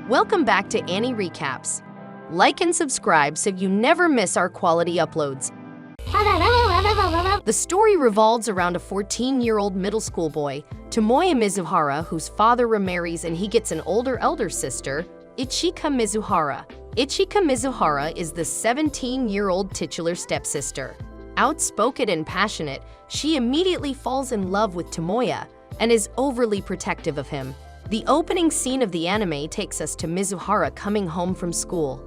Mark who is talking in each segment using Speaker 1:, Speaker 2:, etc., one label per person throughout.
Speaker 1: Welcome back to AniRecapz. Like and subscribe so you never miss our quality uploads. The story revolves around a 14-year-old middle school boy, Tomoya Mizuhara, whose father remarries and he gets an older elder sister, Ichika Mizuhara. Ichika Mizuhara is the 17-year-old titular stepsister. Outspoken and passionate, she immediately falls in love with Tomoya and is overly protective of him. The opening scene of the anime takes us to Mizuhara coming home from school.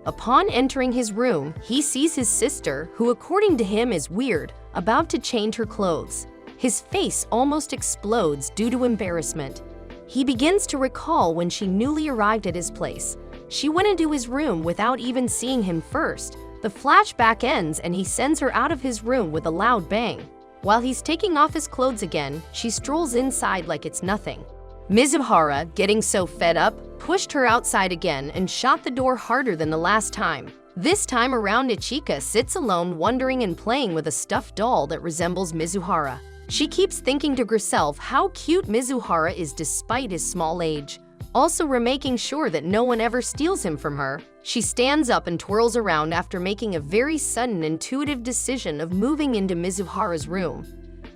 Speaker 1: Upon entering his room, he sees his sister, who according to him is weird, about to change her clothes. His face almost explodes due to embarrassment. He begins to recall when she newly arrived at his place. She went into his room without even seeing him first. The flashback ends and he sends her out of his room with a loud bang. While he's taking off his clothes again, she strolls inside like it's nothing. Mizuhara, getting so fed up, pushed her outside again and shot the door harder than the last time. This time around, Ichika sits alone wondering and playing with a stuffed doll that resembles Mizuhara. She keeps thinking to herself how cute Mizuhara is despite his small age. Also making sure that no one ever steals him from her, she stands up and twirls around after making a very sudden intuitive decision of moving into Mizuhara's room.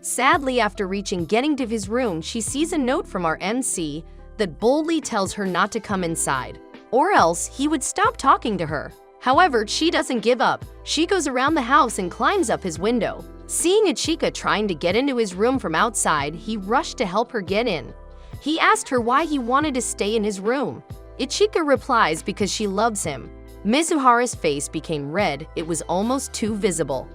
Speaker 1: Sadly, after getting to his room, she sees a note from our MC that boldly tells her not to come inside, or else he would stop talking to her. However, she doesn't give up. She goes around the house and climbs up his window. Seeing Ichika trying to get into his room from outside, he rushed to help her get in. He asked her why he wanted to stay in his room. Ichika replies because she loves him. Mizuhara's face became red. It was almost too visible.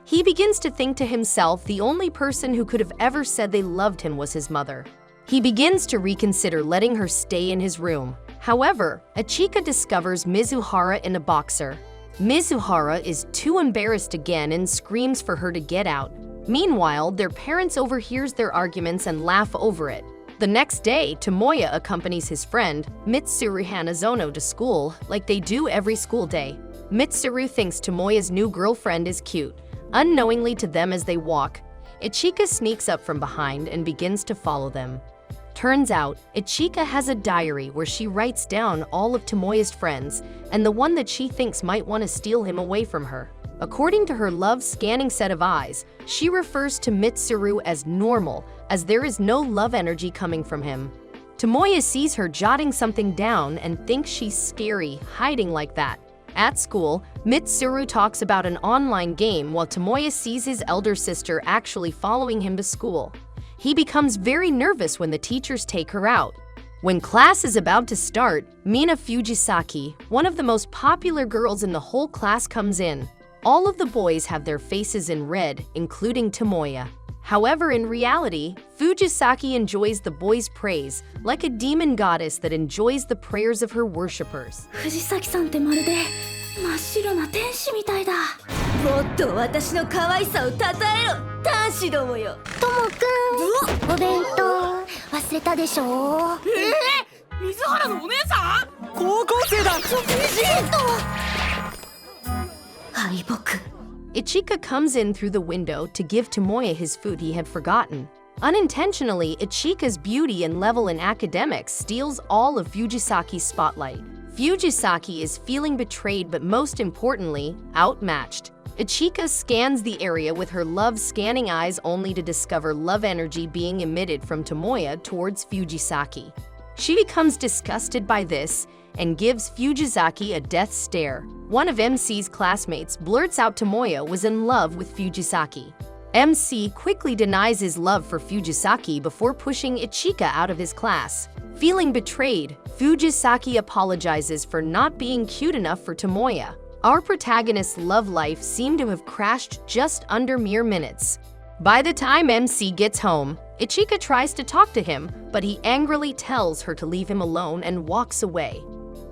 Speaker 1: He begins to think to himself the only person who could have ever said they loved him was his mother. He begins to reconsider letting her stay in his room. However, Ichika discovers Mizuhara in a boxer. Mizuhara is too embarrassed again and screams for her to get out. Meanwhile, their parents overhears their arguments and laugh over it. The next day, Tomoya accompanies his friend, Mitsuru Hanazono, to school like they do every school day. Mitsuru thinks Tomoya's new girlfriend is cute. Unknowingly to them as they walk, Ichika sneaks up from behind and begins to follow them. Turns out, Ichika has a diary where she writes down all of Tomoya's friends and the one that she thinks might want to steal him away from her. According to her love-scanning set of eyes, she refers to Mitsuru as normal, as there is no love energy coming from him. Tomoya sees her jotting something down and thinks she's scary, hiding like that. At school, Mitsuru talks about an online game while Tomoya sees his elder sister actually following him to school. He becomes very nervous when the teachers take her out. When class is about to start, Mina Fujisaki, one of the most popular girls in the whole class, comes in. All of the boys have their faces in red, including Tomoya. However, in reality, Fujisaki enjoys the boys' praise like a demon goddess that enjoys the prayers of her worshippers.
Speaker 2: 藤崎さんってまるで真っ白な天使みたいだ。もっと私の可愛さをたたえろ、天使どもよ。ともくん、お弁当忘れたでしょ。
Speaker 3: 水原のお姉さん？高校生だ。
Speaker 2: 敗北。
Speaker 1: Ichika comes in through the window to give Tomoya his food he had forgotten. Unintentionally, Ichika's beauty and level in academics steals all of Fujisaki's spotlight. Fujisaki is feeling betrayed but most importantly, outmatched. Ichika scans the area with her love-scanning eyes only to discover love energy being emitted from Tomoya towards Fujisaki. She becomes disgusted by this and gives Fujisaki a death stare. One of MC's classmates blurts out Tomoya was in love with Fujisaki. MC quickly denies his love for Fujisaki before pushing Ichika out of his class. Feeling betrayed, Fujisaki apologizes for not being cute enough for Tomoya. Our protagonist's love life seemed to have crashed just under mere minutes. By the time MC gets home, Ichika tries to talk to him, but he angrily tells her to leave him alone and walks away.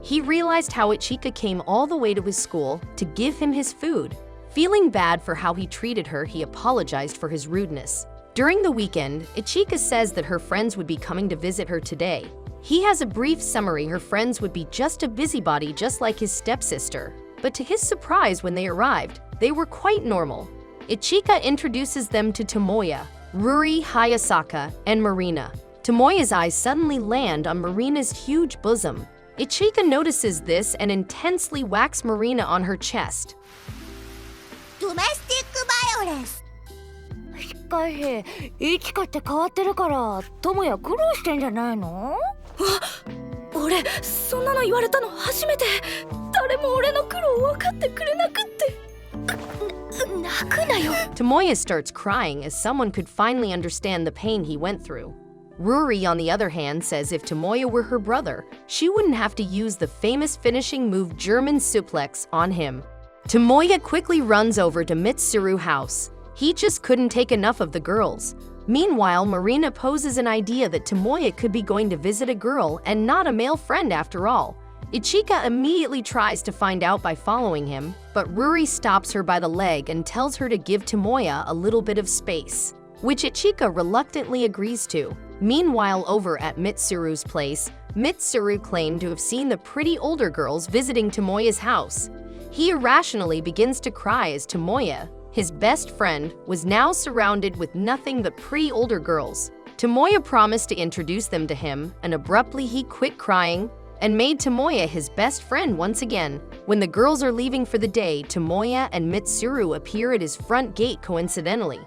Speaker 1: He realized how Ichika came all the way to his school to give him his food. Feeling bad for how he treated her, he apologized for his rudeness. During the weekend, Ichika says that her friends would be coming to visit her today. He has a brief summary. Her friends would be just a busybody just like his stepsister. But to his surprise, when they arrived, they were quite normal. Ichika introduces them to Tomoya, Ruri, Hayasaka, and Marina. Tomoya's eyes suddenly land on Marina's huge bosom. Ichika notices this and intensely whacks Marina on her chest.
Speaker 2: ドメスティックバイオレンス。
Speaker 4: しかし、いちかって変わってるから友也苦労してんじゃないの？
Speaker 3: 俺そんなの言われたの初めて。誰も俺の苦労分かってくれなくって。泣くなよ。
Speaker 1: Tomoya starts crying as someone could finally understand the pain he went through. Ruri, on the other hand, says if Tomoya were her brother, she wouldn't have to use the famous finishing move German suplex on him. Tomoya quickly runs over to Mitsuru's house. He just couldn't take enough of the girls. Meanwhile, Marina poses an idea that Tomoya could be going to visit a girl and not a male friend after all. Ichika immediately tries to find out by following him, but Ruri stops her by the leg and tells her to give Tomoya a little bit of space, which Ichika reluctantly agrees to. Meanwhile, over at Mitsuru's place, Mitsuru claimed to have seen the pretty older girls visiting Tomoya's house. He irrationally begins to cry as Tomoya, his best friend, was now surrounded with nothing but pretty older girls. Tomoya promised to introduce them to him, and abruptly he quit crying and made Tomoya his best friend once again. When the girls are leaving for the day, Tomoya and Mitsuru appear at his front gate coincidentally.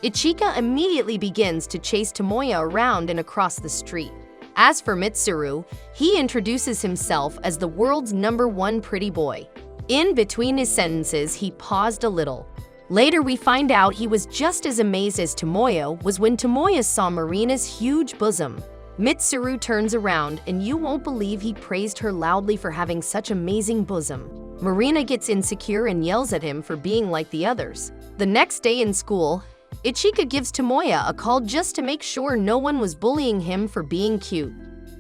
Speaker 1: Ichika immediately begins to chase Tomoya around and across the street. As for Mitsuru, he introduces himself as the world's #1 pretty boy. In between his sentences, he paused a little. Later, we find out he was just as amazed as Tomoya was when Tomoya saw Marina's huge bosom. Mitsuru turns around, and you won't believe he praised her loudly for having such amazing bosom. Marina gets insecure and yells at him for being like the others. The next day in school, Ichika gives Tomoya a call just to make sure no one was bullying him for being cute.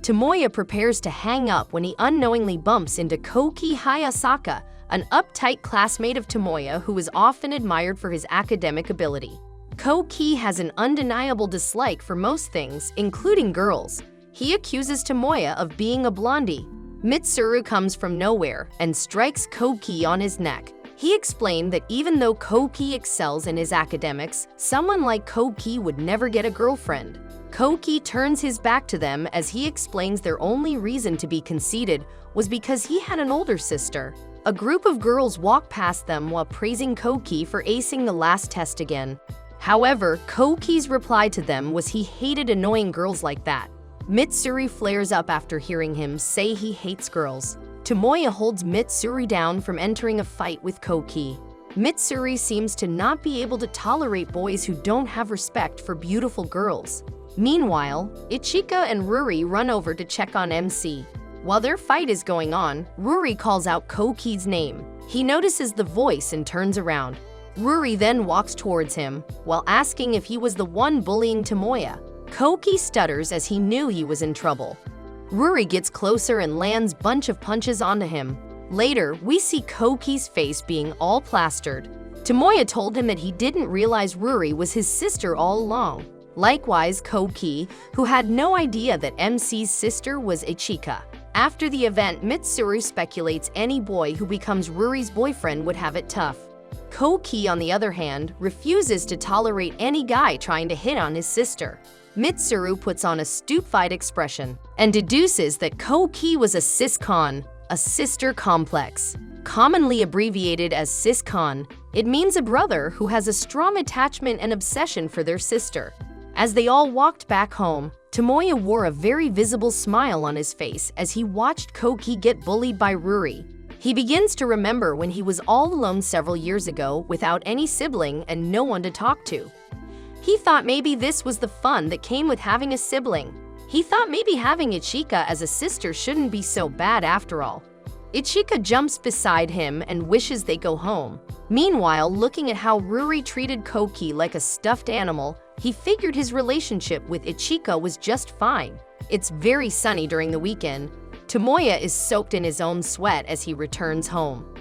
Speaker 1: Tomoya prepares to hang up when he unknowingly bumps into Koki Hayasaka, an uptight classmate of Tomoya who is often admired for his academic ability. Koki has an undeniable dislike for most things, including girls. He accuses Tomoya of being a blondie. Mitsuru comes from nowhere and strikes Koki on his neck. He explained that even though Koki excels in his academics, someone like Koki would never get a girlfriend. Koki turns his back to them as he explains their only reason to be conceited was because he had an older sister. A group of girls walk past them while praising Koki for acing the last test again. However, Koki's reply to them was he hated annoying girls like that. Mitsuri flares up after hearing him say he hates girls. Tomoya holds Mitsuri down from entering a fight with Koki. Mitsuri seems to not be able to tolerate boys who don't have respect for beautiful girls. Meanwhile, Ichika and Ruri run over to check on MC. While their fight is going on, Ruri calls out Koki's name. He notices the voice and turns around. Ruri then walks towards him, while asking if he was the one bullying Tomoya. Koki stutters as he knew he was in trouble. Ruri gets closer and lands a bunch of punches onto him. Later, we see Koki's face being all plastered. Tomoya told him that he didn't realize Ruri was his sister all along. Likewise, Koki, who had no idea that MC's sister was Ichika. After the event, Mitsuru speculates any boy who becomes Ruri's boyfriend would have it tough. Koki, on the other hand, refuses to tolerate any guy trying to hit on his sister. Mitsuru puts on a stupefied expression and deduces that Koki was a siscon, a sister complex. Commonly abbreviated as siscon, it means a brother who has a strong attachment and obsession for their sister. As they all walked back home, Tomoya wore a very visible smile on his face as he watched Koki get bullied by Ruri. He begins to remember when he was all alone several years ago without any sibling and no one to talk to. He thought maybe this was the fun that came with having a sibling. He thought maybe having Ichika as a sister shouldn't be so bad after all. Ichika jumps beside him and wishes they go home. Meanwhile, looking at how Ruri treated Koki like a stuffed animal, he figured his relationship with Ichika was just fine. It's very sunny during the weekend. Tomoya is soaked in his own sweat as he returns home.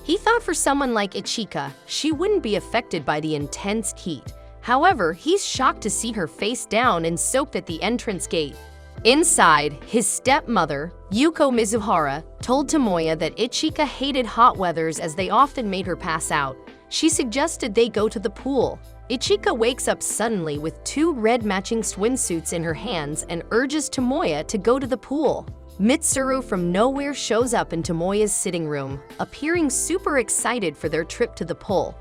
Speaker 1: He thought for someone like Ichika, she wouldn't be affected by the intense heat. However, he's shocked to see her face down and soaked at the entrance gate. Inside, his stepmother, Yuko Mizuhara, told Tomoya that Ichika hated hot weathers as they often made her pass out. She suggested they go to the pool. Ichika wakes up suddenly with 2 red matching swimsuits in her hands and urges Tomoya to go to the pool. Mitsuru from nowhere shows up in Tomoya's sitting room, appearing super excited for their trip to the pool.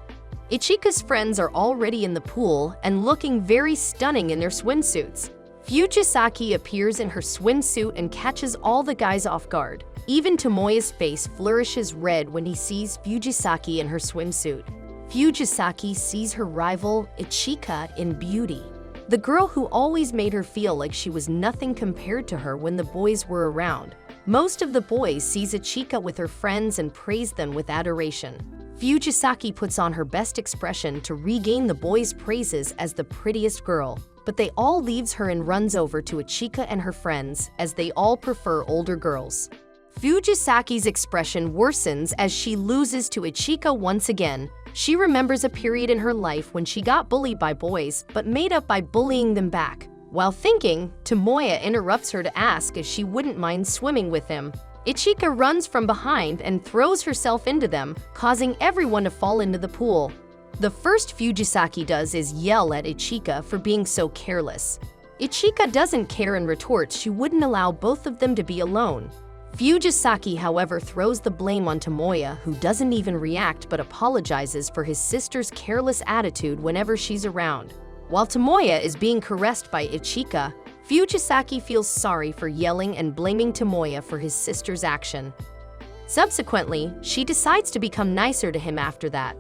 Speaker 1: Ichika's friends are already in the pool and looking very stunning in their swimsuits. Fujisaki appears in her swimsuit and catches all the guys off guard. Even Tomoya's face flourishes red when he sees Fujisaki in her swimsuit. Fujisaki sees her rival, Ichika, in beauty. The girl who always made her feel like she was nothing compared to her when the boys were around. Most of the boys sees Ichika with her friends and praise them with adoration. Fujisaki puts on her best expression to regain the boys' praises as the prettiest girl, but they all leaves her and runs over to Ichika and her friends as they all prefer older girls. Fujisaki's expression worsens as she loses to Ichika once again. She remembers a period in her life when she got bullied by boys, but made up by bullying them back. While thinking, Tomoya interrupts her to ask if she wouldn't mind swimming with him. Ichika runs from behind and throws herself into them, causing everyone to fall into the pool. The first Fujisaki does is yell at Ichika for being so careless. Ichika doesn't care and retorts she wouldn't allow both of them to be alone. Fujisaki, however, throws the blame on Tomoya, who doesn't even react but apologizes for his sister's careless attitude whenever she's around. While Tomoya is being caressed by Ichika, Fujisaki feels sorry for yelling and blaming Tomoya for his sister's action. Subsequently, she decides to become nicer to him after that.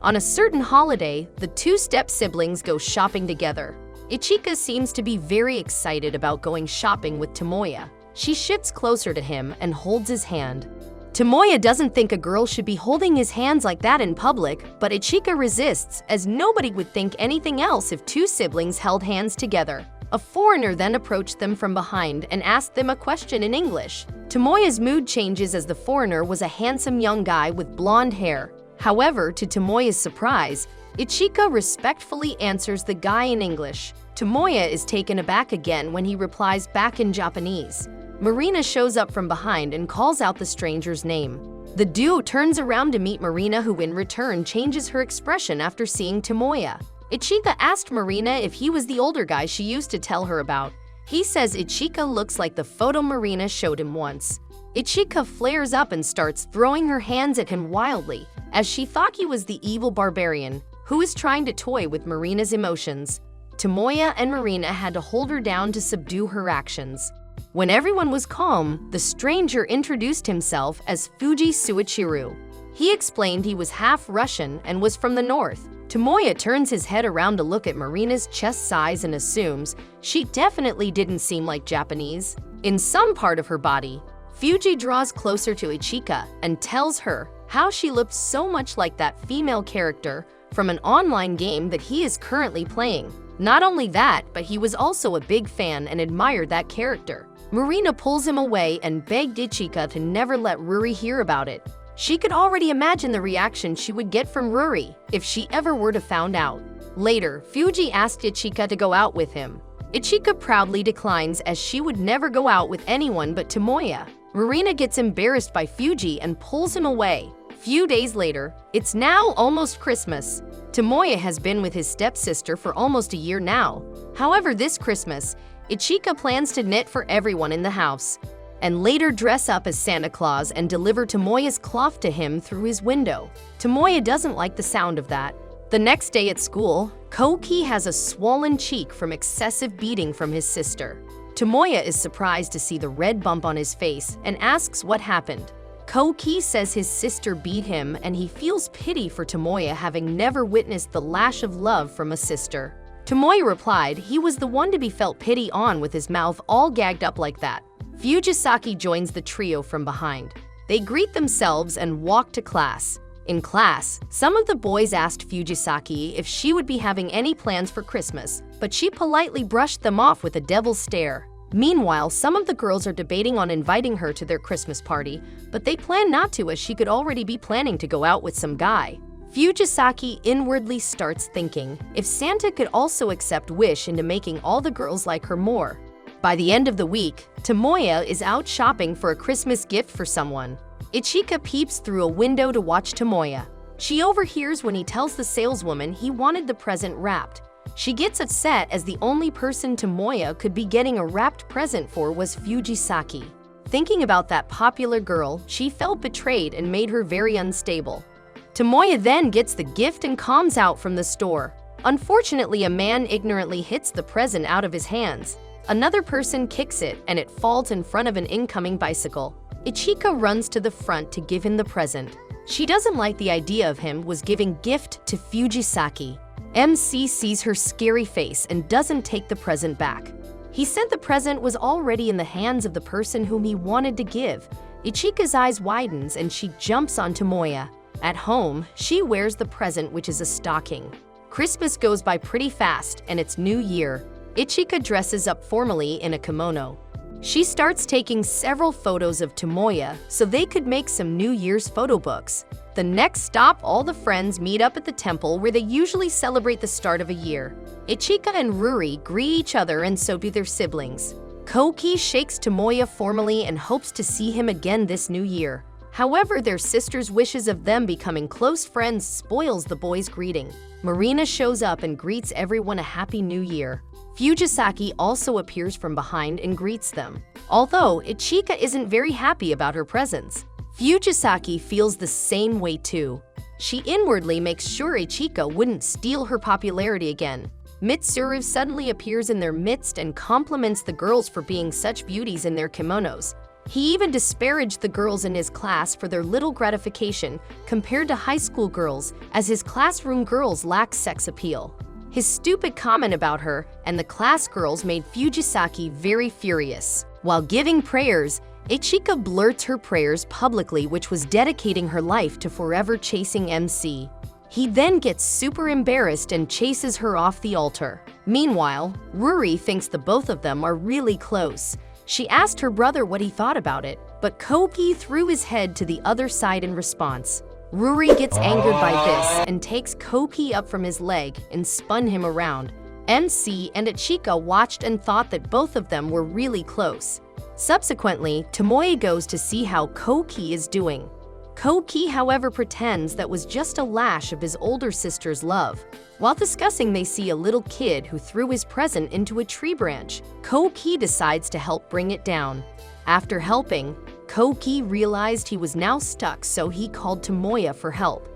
Speaker 1: On a certain holiday, the two step-siblings go shopping together. Ichika seems to be very excited about going shopping with Tomoya. She shifts closer to him and holds his hand. Tomoya doesn't think a girl should be holding his hands like that in public, but Ichika resists, as nobody would think anything else if two siblings held hands together. A foreigner then approached them from behind and asked them a question in English. Tomoya's mood changes as the foreigner was a handsome young guy with blonde hair. However, to Tomoya's surprise, Ichika respectfully answers the guy in English. Tomoya is taken aback again when he replies back in Japanese. Marina shows up from behind and calls out the stranger's name. The duo turns around to meet Marina, who in return changes her expression after seeing Tomoya. Ichika asked Marina if he was the older guy she used to tell her about. He says Ichika looks like the photo Marina showed him once. Ichika flares up and starts throwing her hands at him wildly, as she thought he was the evil barbarian who is trying to toy with Marina's emotions. Tomoya and Marina had to hold her down to subdue her actions. When everyone was calm, the stranger introduced himself as Fuji Suichiru. He explained he was half Russian and was from the north. Tomoya turns his head around to look at Marina's chest size and assumes she definitely didn't seem like Japanese. In some part of her body, Fuji draws closer to Ichika and tells her how she looked so much like that female character from an online game that he is currently playing. Not only that, but he was also a big fan and admired that character. Marina pulls him away and begged Ichika to never let Ruri hear about it. She could already imagine the reaction she would get from Ruri if she ever were to find out. Later, Fuji asked Ichika to go out with him. Ichika proudly declines, as she would never go out with anyone but Tomoya. Marina gets embarrassed by Fuji and pulls him away. Few days later, it's now almost Christmas. Tomoya has been with his stepsister for almost a year now. However, this Christmas, Ichika plans to knit for everyone in the house, and later dress up as Santa Claus and deliver Tomoya's cloth to him through his window. Tomoya doesn't like the sound of that. The next day at school, Koki has a swollen cheek from excessive beating from his sister. Tomoya is surprised to see the red bump on his face and asks what happened. Koki says his sister beat him and he feels pity for Tomoya, having never witnessed the lash of love from a sister. Tomoya replied he was the one to be felt pity on, with his mouth all gagged up like that. Fujisaki joins the trio from behind. They greet themselves and walk to class. In class, some of the boys asked Fujisaki if she would be having any plans for Christmas, but she politely brushed them off with a devil's stare. Meanwhile, some of the girls are debating on inviting her to their Christmas party, but they plan not to, as she could already be planning to go out with some guy. Fujisaki inwardly starts thinking if Santa could also accept wish into making all the girls like her more. By the end of the week, Tomoya is out shopping for a Christmas gift for someone. Ichika peeps through a window to watch Tomoya. She overhears when he tells the saleswoman he wanted the present wrapped. She gets upset, as the only person Tomoya could be getting a wrapped present for was Fujisaki. Thinking about that popular girl, she felt betrayed and made her very unstable. Tomoya then gets the gift and comes out from the store. Unfortunately, a man ignorantly hits the present out of his hands. Another person kicks it and it falls in front of an incoming bicycle. Ichika runs to the front to give him the present. She doesn't like the idea of him was giving gift to Fujisaki. MC sees her scary face and doesn't take the present back. He said the present was already in the hands of the person whom he wanted to give. Ichika's eyes widens and she jumps on Tomoya. At home, she wears the present, which is a stocking. Christmas goes by pretty fast and it's New Year. Ichika dresses up formally in a kimono. She starts taking several photos of Tomoya so they could make some New Year's photo books. The next stop, all the friends meet up at the temple where they usually celebrate the start of a year. Ichika and Ruri greet each other and so do their siblings. Koki shakes Tomoya formally and hopes to see him again this new year. However, their sister's wishes of them becoming close friends spoils the boys' greeting. Marina shows up and greets everyone a happy new year. Fujisaki also appears from behind and greets them. Although Ichika isn't very happy about her presence, Fujisaki feels the same way too. She inwardly makes sure Ichika wouldn't steal her popularity again. Mitsuru suddenly appears in their midst and compliments the girls for being such beauties in their kimonos. He even disparaged the girls in his class for their little gratification compared to high school girls, as his classroom girls lack sex appeal. His stupid comment about her and the class girls made Fujisaki very furious. While giving prayers, Ichika blurts her prayers publicly, which was dedicating her life to forever chasing MC. He then gets super embarrassed and chases her off the altar. Meanwhile, Ruri thinks the both of them are really close. She asked her brother what he thought about it, but Koki threw his head to the other side in response. Ruri gets angered by this and takes Koki up from his leg and spun him around. MC and Ichika watched and thought that both of them were really close. Subsequently, Tomoya goes to see how Koki is doing. Koki, however, pretends that was just a lash of his older sister's love. While discussing, they see a little kid who threw his present into a tree branch. Koki decides to help bring it down. After helping, Koki realized he was now stuck, so he called Tomoya for help.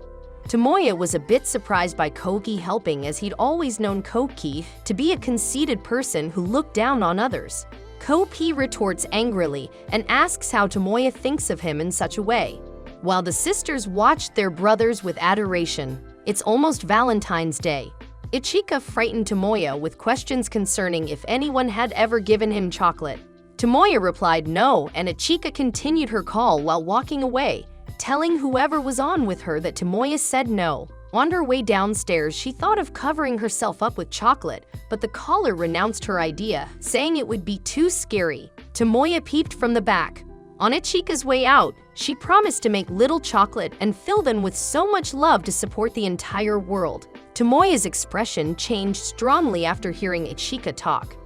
Speaker 1: Tomoya was a bit surprised by Koki helping, as he'd always known Koki to be a conceited person who looked down on others. Koki retorts angrily and asks how Tomoya thinks of him in such a way. While the sisters watched their brothers with adoration, it's almost Valentine's Day. Ichika frightened Tomoya with questions concerning if anyone had ever given him chocolate. Tomoya replied no, and Ichika continued her call while walking away, telling whoever was on with her that Tomoya said no. On her way downstairs, she thought of covering herself up with chocolate, but the caller renounced her idea, saying it would be too scary. Tomoya peeped from the back. On Ichika's way out, she promised to make little chocolate and fill them with so much love to support the entire world. Tomoya's expression changed strongly after hearing Ichika talk.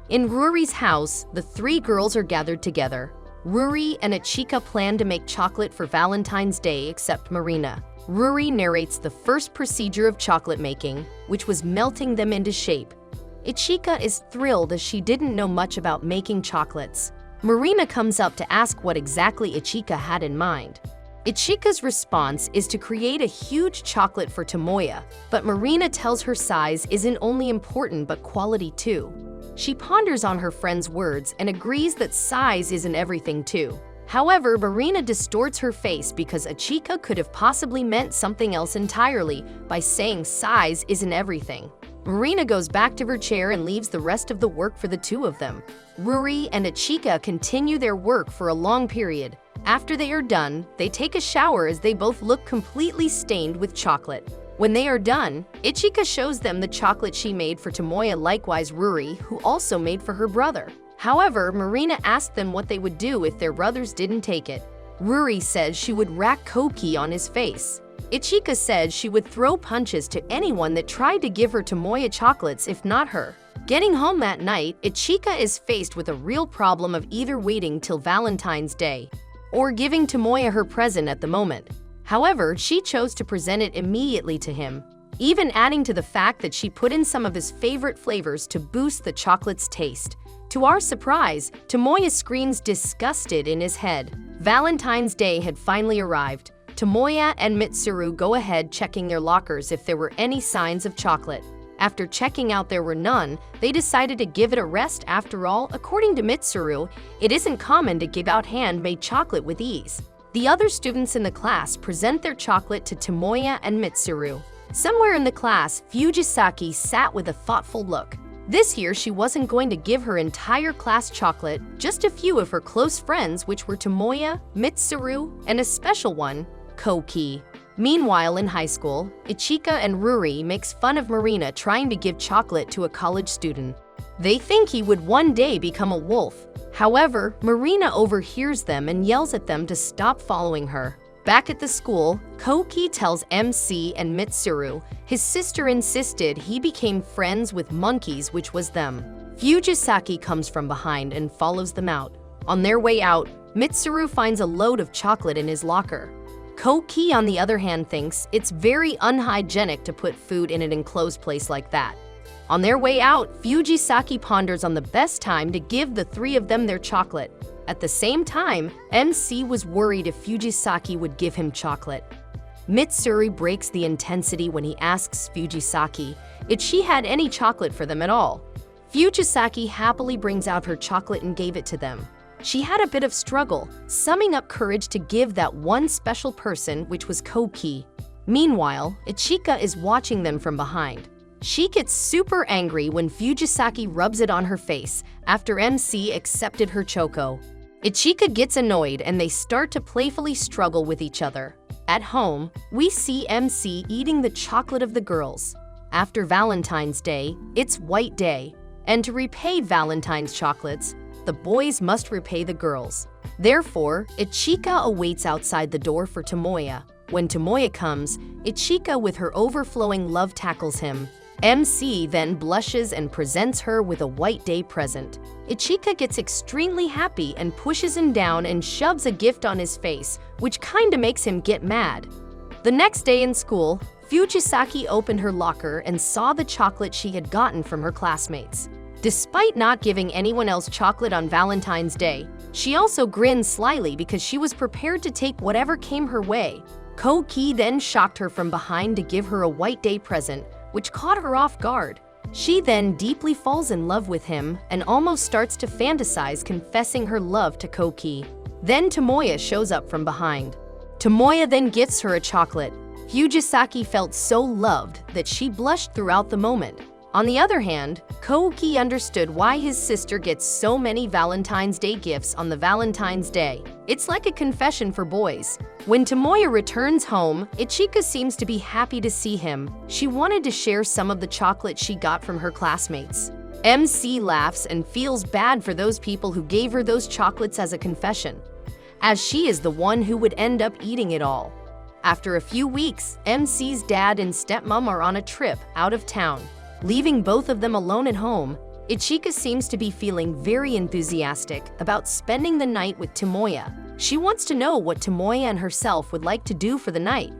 Speaker 1: In Ruri's house, the three girls are gathered together. Ruri and Ichika plan to make chocolate for Valentine's Day except Marina. Ruri narrates the first procedure of chocolate making, which was melting them into shape. Ichika is thrilled as she didn't know much about making chocolates. Marina comes up to ask what exactly Ichika had in mind. Ichika's response is to create a huge chocolate for Tomoya, but Marina tells her size isn't only important but quality too. She ponders on her friend's words and agrees that size isn't everything too. However, Marina distorts her face because Ichika could have possibly meant something else entirely by saying size isn't everything. Marina goes back to her chair and leaves the rest of the work for the two of them. Ruri and Ichika continue their work for a long period. After they are done, they take a shower as they both look completely stained with chocolate. When they are done, Ichika shows them the chocolate she made for Tomoya, likewise Ruri, who also made for her brother. However, Marina asked them what they would do if their brothers didn't take it. Ruri said she would rack Koki on his face. Ichika said she would throw punches to anyone that tried to give her Tomoya chocolates, if not her. Getting home that night, Ichika is faced with a real problem of either waiting till Valentine's Day or giving Tomoya her present at the moment. However, she chose to present it immediately to him, even adding to the fact that she put in some of his favorite flavors to boost the chocolate's taste. To our surprise, Tomoya screams disgusted in his head. Valentine's Day had finally arrived. Tomoya and Mitsuru go ahead checking their lockers if there were any signs of chocolate. After checking out there were none, they decided to give it a rest. After all, according to Mitsuru, it isn't common to give out handmade chocolate with ease. The other students in the class present their chocolate to Tomoya and Mitsuru. Somewhere in the class, Fujisaki sat with a thoughtful look. This year, she wasn't going to give her entire class chocolate, just a few of her close friends, which were Tomoya, Mitsuru, and a special one, Koki. Meanwhile, in high school, Ichika and Ruri makes fun of Marina trying to give chocolate to a college student. They think he would one day become a wolf. However, Marina overhears them and yells at them to stop following her. Back at the school, Koki tells MC and Mitsuru his sister insisted he became friends with monkeys, which was them. Fujisaki comes from behind and follows them out. On their way out, Mitsuru finds a load of chocolate in his locker. Koki, on the other hand, thinks it's very unhygienic to put food in an enclosed place like that. On their way out, Fujisaki ponders on the best time to give the three of them their chocolate. At the same time, MC was worried if Fujisaki would give him chocolate. Mitsuru breaks the intensity when he asks Fujisaki if she had any chocolate for them at all. Fujisaki happily brings out her chocolate and gave it to them. She had a bit of struggle, summing up courage to give that one special person, which was Koki. Meanwhile, Ichika is watching them from behind. She gets super angry when Fujisaki rubs it on her face after MC accepted her choco. Ichika gets annoyed and they start to playfully struggle with each other. At home, we see MC eating the chocolate of the girls. After Valentine's Day, it's White Day, and to repay Valentine's chocolates, the boys must repay the girls. Therefore, Ichika awaits outside the door for Tomoya. When Tomoya comes, Ichika with her overflowing love tackles him. MC then blushes and presents her with a White Day present. Ichika gets extremely happy and pushes him down and shoves a gift on his face, which kinda makes him get mad. The next day in school, Fujisaki opened her locker and saw the chocolate she had gotten from her classmates. Despite not giving anyone else chocolate on Valentine's Day, she also grinned slyly because she was prepared to take whatever came her way. Koki then shocked her from behind to give her a White Day present, which caught her off guard. She then deeply falls in love with him and almost starts to fantasize confessing her love to Koki. Then Tomoya shows up from behind. Tomoya then gifts her a chocolate. Fujisaki felt so loved that she blushed throughout the moment. On the other hand, Koki understood why his sister gets so many Valentine's Day gifts on the Valentine's Day. It's like a confession for boys. When Tomoya returns home, Ichika seems to be happy to see him. She wanted to share some of the chocolate she got from her classmates. MC laughs and feels bad for those people who gave her those chocolates as a confession, as she is the one who would end up eating it all. After a few weeks, MC's dad and stepmom are on a trip out of town. Leaving both of them alone at home, Ichika seems to be feeling very enthusiastic about spending the night with Tomoya. She wants to know what Tomoya and herself would like to do for the night.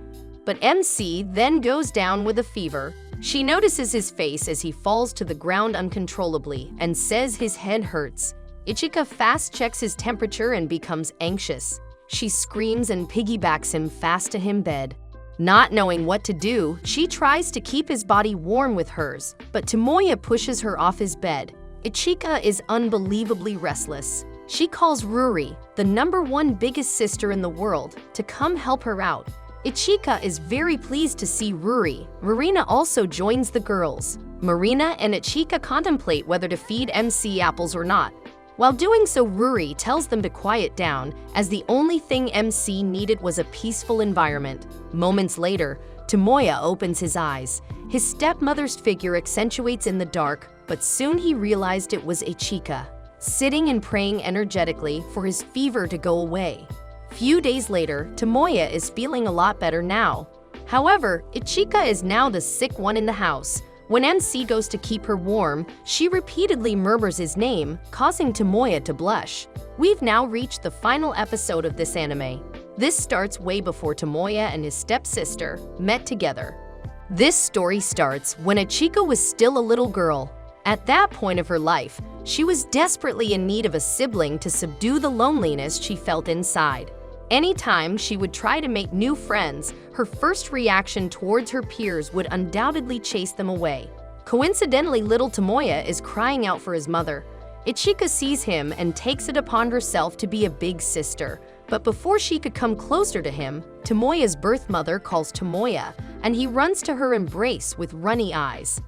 Speaker 1: But MC then goes down with a fever. She notices his face as he falls to the ground uncontrollably and says his head hurts. Ichika fast checks his temperature and becomes anxious. She screams and piggybacks him fast to his bed. Not knowing what to do, she tries to keep his body warm with hers, but Tomoya pushes her off his bed. Ichika is unbelievably restless. She calls Ruri, the #1 biggest sister in the world, to come help her out. Ichika is very pleased to see Ruri. Marina also joins the girls. Marina and Ichika contemplate whether to feed MC apples or not. While doing so, Ruri tells them to quiet down, as the only thing MC needed was a peaceful environment. Moments later, Tomoya opens his eyes. His stepmother's figure accentuates in the dark, but soon he realized it was Ichika, sitting and praying energetically for his fever to go away. Few days later, Tomoya is feeling a lot better now. However, Ichika is now the sick one in the house. When MC goes to keep her warm, she repeatedly murmurs his name, causing Tomoya to blush. We've now reached the final episode of this anime. This starts way before Tomoya and his stepsister met together. This story starts when Ichika was still a little girl. At that point of her life, She was desperately in need of a sibling to subdue the loneliness she felt inside. Anytime she would try to make new friends, her first reaction towards her peers would undoubtedly chase them away. Coincidentally, little Tomoya is crying out for his mother. Ichika sees him and takes it upon herself to be a big sister. But before she could come closer to him, Tomoya's birth mother calls Tomoya, and he runs to her embrace with runny eyes.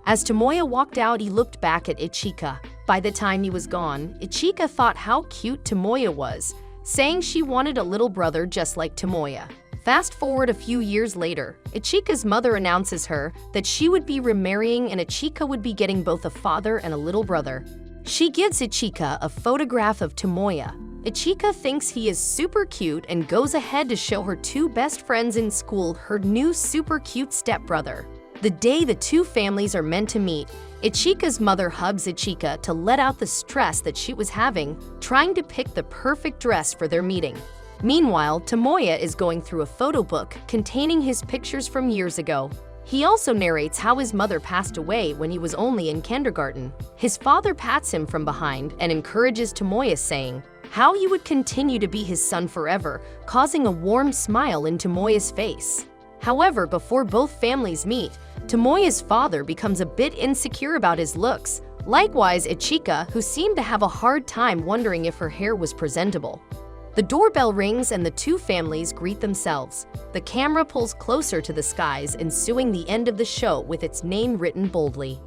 Speaker 1: As Tomoya walked out, he looked back at Ichika. By the time he was gone, Ichika thought how cute Tomoya was, saying she wanted a little brother just like Tomoya. Fast forward a few years later, Ichika's mother announces her that she would be remarrying and Ichika would be getting both a father and a little brother. She gives Ichika a photograph of Tomoya. Ichika thinks he is super cute and goes ahead to show her two best friends in school her new super cute stepbrother. The day the two families are meant to meet, Ichika's mother hugs Ichika to let out the stress that she was having, trying to pick the perfect dress for their meeting. Meanwhile, Tomoya is going through a photo book containing his pictures from years ago. He also narrates how his mother passed away when he was only in kindergarten. His father pats him from behind and encourages Tomoya, saying how he would continue to be his son forever, causing a warm smile in Tomoya's face. However, before both families meet, Tomoya's father becomes a bit insecure about his looks. Likewise, Ichika, who seemed to have a hard time wondering if her hair was presentable. The doorbell rings and the two families greet themselves. The camera pulls closer to the skies, ensuing the end of the show with its name written boldly.